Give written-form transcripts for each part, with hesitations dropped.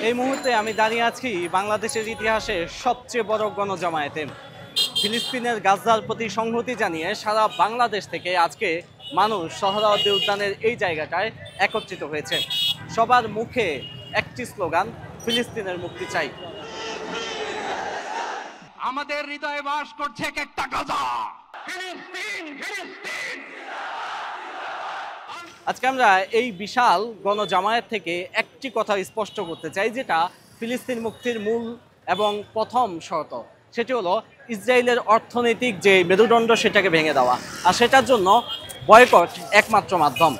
এই মুহূর্তে আমি দাঁড়িয়ে আছি বাংলাদেশের ইতিহাসে সবচেয়ে বড় গণজামায়াতে। ফিলিস্তিনের গাজার প্রতি সংহতি জানিয়ে সারা বাংলাদেশ থেকে আজকে মানুষ সোহরাওয়ার্দী উদ্যানের এই জায়গাটায় একত্রিত হয়েছে। সবার মুখে একটি স্লোগান, ফিলিস্তিনের মুক্তি চাই। আমাদের হৃদয়ে বাস করছে একটা গাজা, ফিলিস্তিন ফিলিস্তিন। আজকে আমরা এই বিশাল গণজামায়াত থেকে একটি কথা স্পষ্ট করতে চাই, যেটা ফিলিস্তিন মুক্তির মূল এবং প্রথম শর্ত। সেটি হলো ইসরায়েলের অর্থনৈতিক যে মেরুদণ্ড সেটাকে ভেঙে দেওয়া, আর সেটার জন্য বয়কট একমাত্র মাধ্যম।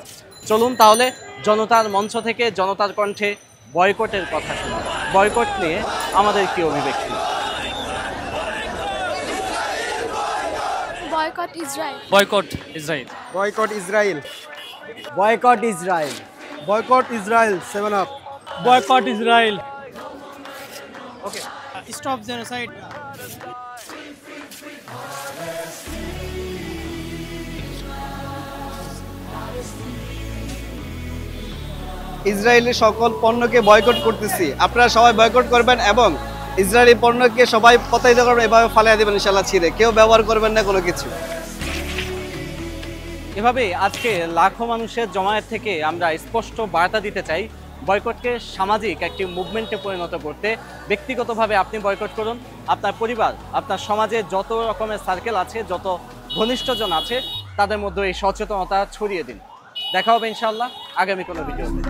চলুন তাহলে জনতার মঞ্চ থেকে জনতার কণ্ঠে বয়কটের কথা শুনুন। বয়কট নিয়ে আমাদের কি অভিব্যক্তি? Boycott Israel. Boycott Israel. Boycott Israel. Boycott Israel. Boycott Israel. 7 up. Boycott Israel. Okay, stop genocide. Israeli সকল পণ্যকে বয়কট করতেছি, আপনারা সবাই বয়কট করবেন এবং ইসরায়েলি পণ্যকে সবাই প্রতারিত করবেন, এভাবে ফালিয়ে দেবেন ইনশাআল্লাহ, ছিঁড়ে কেউ ব্যবহার করবেন না কোনো কিছু। এভাবে আজকে লাখো মানুষের জমায়েত থেকে আমরা স্পষ্ট বার্তা দিতে চাই, বয়কটকে সামাজিক একটি মুভমেন্টে পরিণত করতে। ব্যক্তিগতভাবে আপনি বয়কট করুন, আপনার পরিবার, আপনার সমাজে যত রকমের সার্কেল আছে, যত ঘনিষ্ঠজন আছে, তাদের মধ্যে এই সচেতনতা ছড়িয়ে দিন। দেখা হবে ইনশাআল্লাহ আগামী কোনো ভিডিওতে।